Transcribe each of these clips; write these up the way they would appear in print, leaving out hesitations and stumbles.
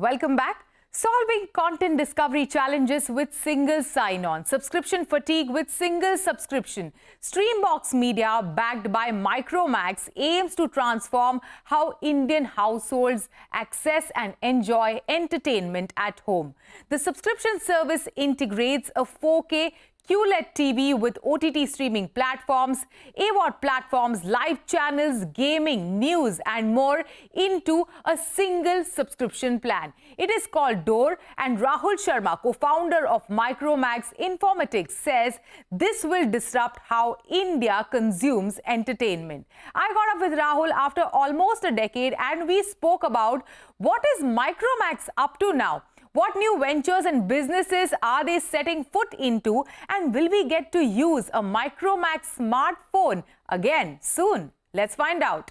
Welcome back. Solving content discovery challenges with single sign-on. Subscription fatigue with single subscription. Streambox Media, backed by Micromax, aims to transform how Indian households access and enjoy entertainment at home. The subscription service integrates a 4K QLED TV with OTT streaming platforms, AVOD platforms, live channels, gaming, news and more into a single subscription plan. It is called Dor, and Rahul Sharma, co-founder of Micromax Informatics, says this will disrupt how India consumes entertainment. I got up with Rahul after almost a decade and we spoke about what is Micromax up to now. What new ventures and businesses are they setting foot into, and will we get to use a Micromax smartphone again soon? Let's find out.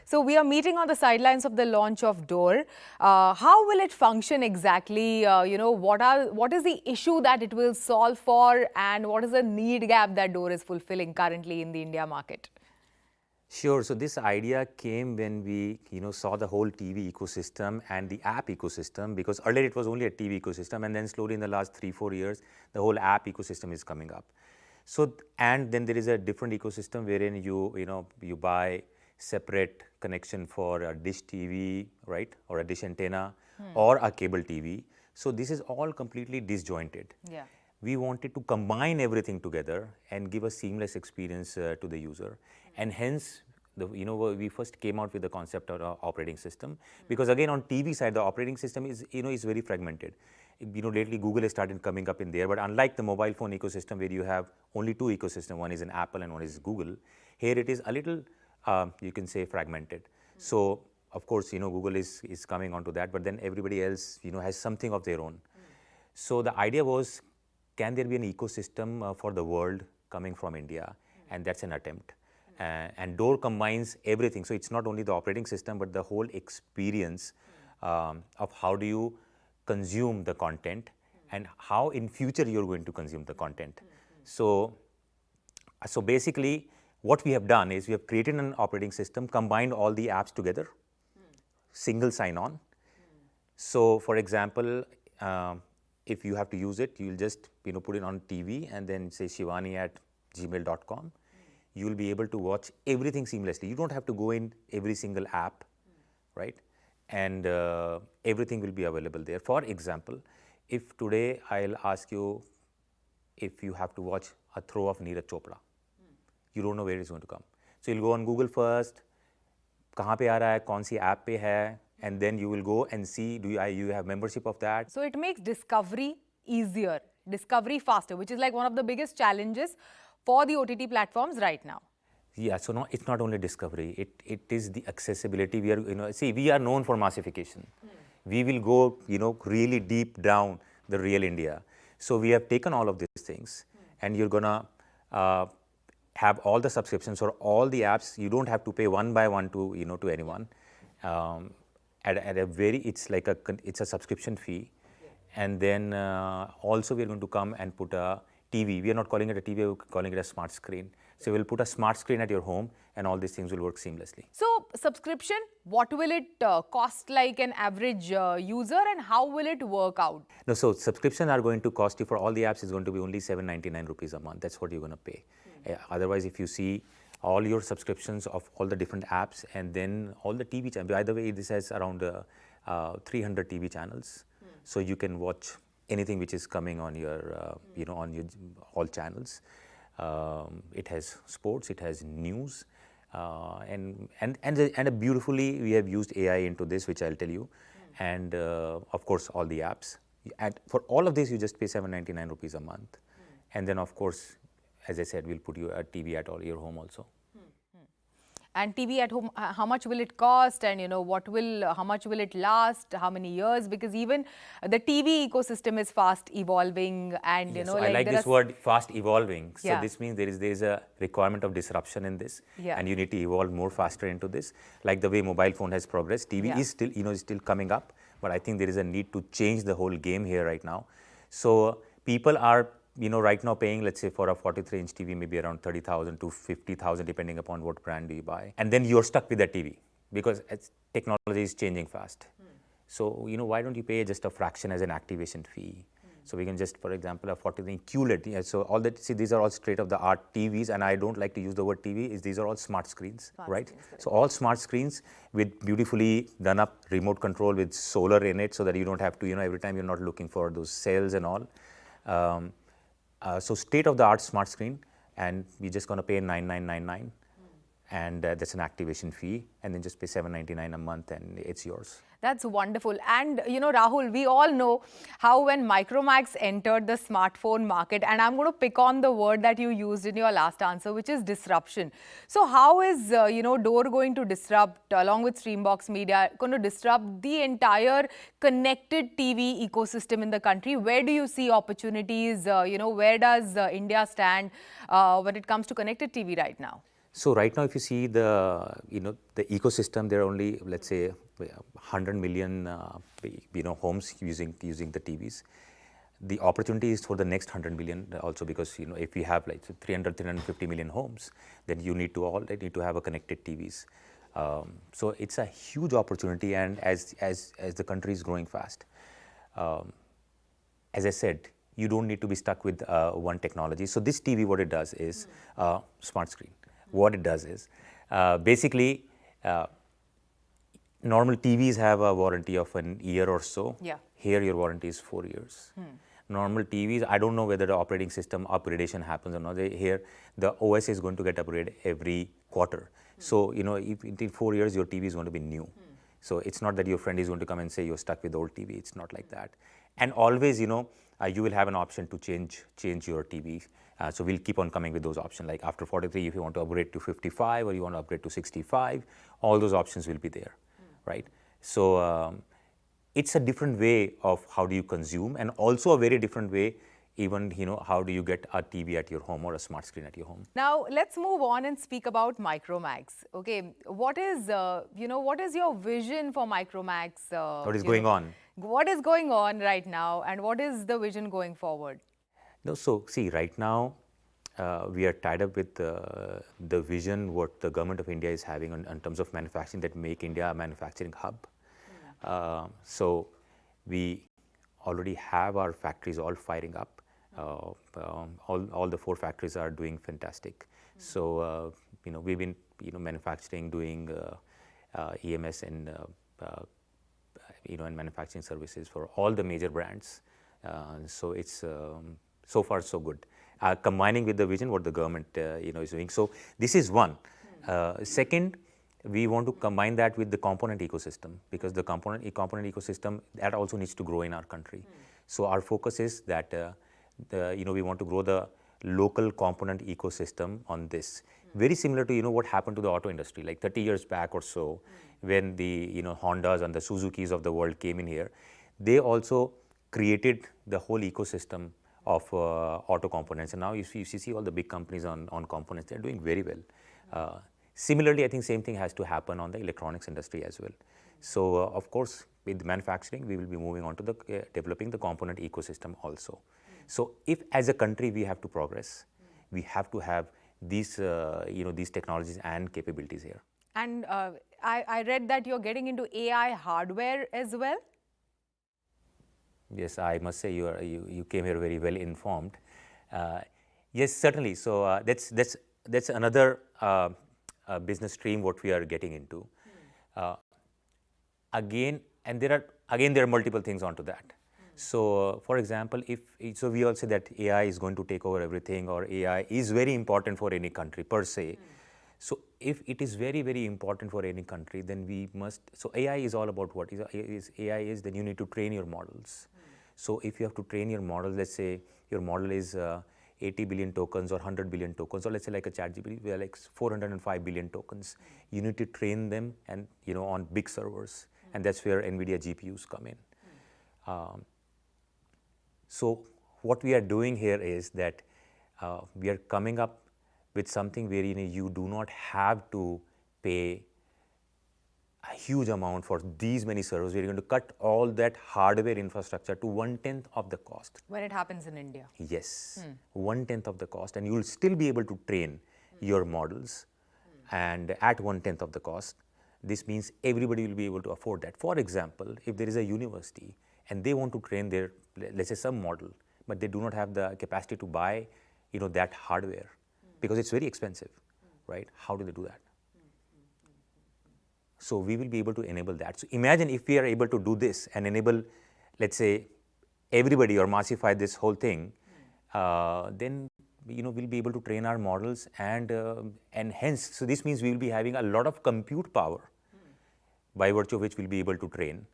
So we are meeting on the sidelines of the launch of Dor. How will it function exactly? What is the issue that it will solve for, and what is the need gap that Dor is fulfilling currently in the India market? Sure. So this idea came when we, saw the whole TV ecosystem and the app ecosystem, because earlier it was only a TV ecosystem, and then slowly in the last 3-4 years, the whole app ecosystem is coming up. So, and then there is a different ecosystem wherein you buy separate connection for a dish TV, right, or a dish antenna, or a cable TV. So this is all completely disjointed. Yeah. We wanted to combine everything together and give a seamless experience to the user. And hence, we first came out with the concept of operating system, because again on TV side, the operating system is, is very fragmented. Lately Google has started coming up in there, but unlike the mobile phone ecosystem where you have only two ecosystems, one is an Apple and one is Google, here it is a little, you can say, fragmented. So of course, Google is coming onto that, but then everybody else, has something of their own. So the idea was, can there be an ecosystem for the world coming from India? And that's an attempt. And Dor combines everything. So it's not only the operating system, but the whole experience of how do you consume the content and how in future you're going to consume the content. So basically what we have done is we have created an operating system, combined all the apps together, single sign-on. So for example, if you have to use it, you'll just put it on TV and then say shibani@gmail.com. You will be able to watch everything seamlessly. You don't have to go in every single app, right? And everything will be available there. For example, if today I'll ask you if you have to watch a throw of Neeraj Chopra, you don't know where it's going to come. So you'll go on Google first, kahan pe aa raha hai, kaun si app pe hai, and then you will go and see, you have membership of that. So it makes discovery easier, discovery faster, which is like one of the biggest challenges for the OTT platforms right now. Yeah, so no, it's not only discovery, it is the accessibility. We are, we are known for massification. We will go, really deep down the real India. So we have taken all of these things, and you're gonna have all the subscriptions or all the apps. You don't have to pay one by one to, to anyone. At a very, it's a subscription fee. And then also we're going to come and put a TV. We are not calling it a TV, we're calling it a smart screen. So we'll put a smart screen at your home, and all these things will work seamlessly. So subscription, what will it cost like an average user, and how will it work out? No, so subscription are going to cost you for all the apps is going to be only 799 rupees a month. That's what you're going to pay. Otherwise, if you see all your subscriptions of all the different apps and then all the TV channels, by the way, this has around 300 TV channels. So you can watch anything which is coming on your, on your all channels. It has sports, it has news, and beautifully we have used AI into this, which I'll tell you, and of course all the apps. And for all of this, you just pay 799 rupees a month, and then of course, as I said, we'll put you a TV at all your home also. And TV at home, how much will it cost, and how much will it last, how many years? Because even the TV ecosystem is fast evolving, and yes, so I like this word, fast evolving. So this means there is a requirement of disruption in this, and you need to evolve more faster into this. Like the way mobile phone has progressed, TV is still still coming up, but I think there is a need to change the whole game here right now. So people are right now paying, let's say, for a 43-inch TV, maybe around 30,000 to 50,000, depending upon what brand do you buy. And then you're stuck with that TV because technology is changing fast. So, why don't you pay just a fraction as an activation fee? So we can just, for example, a 40 QLED. Yeah, so all that, see, these are all state-of-the-art TVs, and I don't like to use the word TV. These are all smart screens, right? So all smart screens with beautifully done up remote control with solar in it, so that you don't have to, every time you're not looking for those cells and all. So state-of-the-art smart screen, and we're just going to pay $9,999, and that's an activation fee, and then just pay $799 a month, and it's yours. That's wonderful. And, Rahul, we all know how when Micromax entered the smartphone market, and I'm going to pick on the word that you used in your last answer, which is disruption. So how is, Dor going to disrupt, along with Streambox Media, going to disrupt the entire connected TV ecosystem in the country? Where do you see opportunities? Where does India stand when it comes to connected TV right now? So right now, if you see the ecosystem, there are only, let's say, 100 million homes using the TVs. The opportunity is for the next 100 million also, because if we have like 350 million homes, then you need to have a connected TVs. So it's a huge opportunity, and as the country is growing fast, as I said, you don't need to be stuck with one technology. So this TV, what it does is smart screen. What it does is basically. Normal TVs have a warranty of an year or so. Yeah. Here, your warranty is 4 years. Normal TVs, I don't know whether the operating system upgradation happens or not. Here, the OS is going to get upgraded every quarter. So, if in 4 years, your TV is going to be new. So, it's not that your friend is going to come and say you're stuck with old TV. It's not like that. And always, you will have an option to change your TV. So we'll keep on coming with those options. Like after 43, if you want to upgrade to 55 or you want to upgrade to 65, all those options will be there. Right? So it's a different way of how do you consume, and also a very different way even, how do you get a TV at your home or a smart screen at your home. Now, let's move on and speak about Micromax. Okay, what is your vision for Micromax? What is going on? What is going on right now, and what is the vision going forward? No, so see, right now, we are tied up with the vision what the government of India is having in terms of manufacturing, that make India a manufacturing hub. So we already have our factories all firing up. All the 4 factories are doing fantastic. So we've been manufacturing, doing EMS and and manufacturing services for all the major brands. So it's so far so good. Combining with the vision what the government is doing. So this is one. Second, we want to combine that with the component ecosystem, because the component ecosystem, that also needs to grow in our country. So our focus is that we want to grow the local component ecosystem on this. Very similar to what happened to the auto industry like 30 years back or so, when the Hondas and the Suzukis of the world came in here. They also created the whole ecosystem of auto components, and now you see all the big companies on components. They're doing very well. Similarly, I think same thing has to happen on the electronics industry as well. So of course, with manufacturing, we will be moving on to the developing the component ecosystem also. So if as a country we have to progress, we have to have these these technologies and capabilities here. And I read that you're getting into AI hardware as well. Yes, I must say you came here very well informed. Yes, certainly. So that's another business stream what we are getting into. Again, there are multiple things onto that. So, for example, so we all say that AI is going to take over everything, or AI is very important for any country per se. So if it is very, very important for any country, then we must, so AI is all about what? AI is then you need to train your models. So if you have to train your model, let's say your model is 80 billion tokens or 100 billion tokens, or let's say like a ChatGPT, we are like 405 billion tokens. You need to train them and on big servers, and that's where NVIDIA GPUs come in. So what we are doing here is that we are coming up with something where you do not have to pay a huge amount for these many servers. We're going to cut all that hardware infrastructure to 1/10 of the cost. When it happens in India? Yes, 1/10 of the cost, and you will still be able to train your models and at 1/10 of the cost. This means everybody will be able to afford that. For example, if there is a university and they want to train their, let's say, some model, but they do not have the capacity to buy, that hardware because it's very expensive, right? How do they do that? So we will be able to enable that. So imagine if we are able to do this and enable, let's say, everybody or massify this whole thing, then we'll be able to train our models and hence, so this means we will be having a lot of compute power by virtue of which we'll be able to train,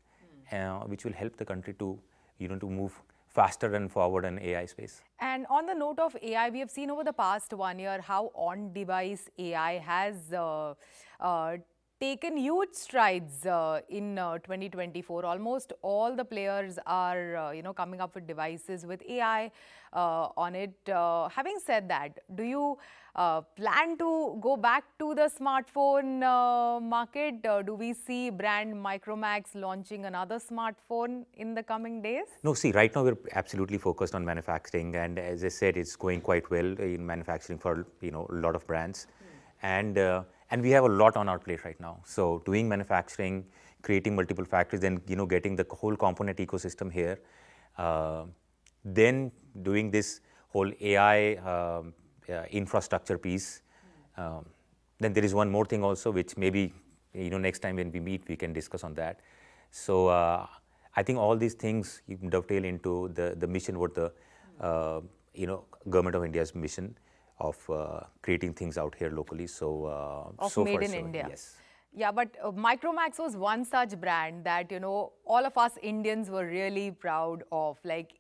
which will help the country to, to move faster and forward in AI space. And on the note of AI, we have seen over the past 1 year how on-device AI has taken huge strides in 2024. Almost all the players are, coming up with devices with AI on it. Having said that, do you plan to go back to the smartphone market? Do we see brand Micromax launching another smartphone in the coming days? No, see, right now we're absolutely focused on manufacturing, and as I said, it's going quite well in manufacturing for a lot of brands, and we have a lot on our plate right now. So doing manufacturing, creating multiple factories, then getting the whole component ecosystem here, then doing this whole AI infrastructure piece. Then there is one more thing also, which maybe next time when we meet we can discuss on that. So I think all these things dovetail into the mission, what the government of India's mission of creating things out here locally. So so made far, in so, India. Yes. Yeah, but Micromax was one such brand that, all of us Indians were really proud of. Like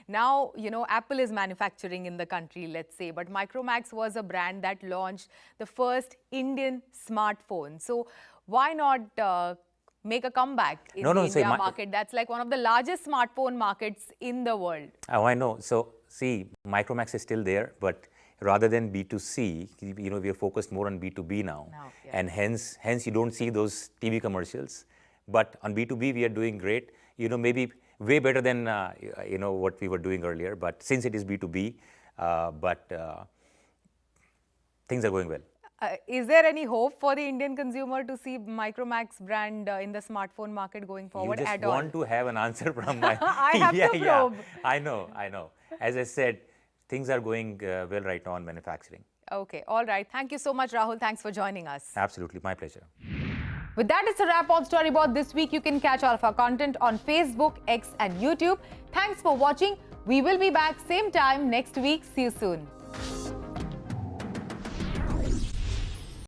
now, Apple is manufacturing in the country, let's say, but Micromax was a brand that launched the first Indian smartphone. So why not make a comeback in the India market? That's like one of the largest smartphone markets in the world. Oh, I know. So see, Micromax is still there, but rather than B2C, we are focused more on B2B now. Yeah. And hence you don't see those TV commercials. But on B2B, we are doing great, maybe way better than, what we were doing earlier. But since it is B2B, things are going well. Is there any hope for the Indian consumer to see Micromax brand in the smartphone market going forward at all? You just want to have an answer from my... I have to probe. I know. As I said, things are going well right now on manufacturing. Okay, all right. Thank you so much, Rahul. Thanks for joining us. Absolutely, my pleasure. With that, it's a wrap on Storyboard this week. You can catch all of our content on Facebook, X and YouTube. Thanks for watching. We will be back same time next week. See you soon.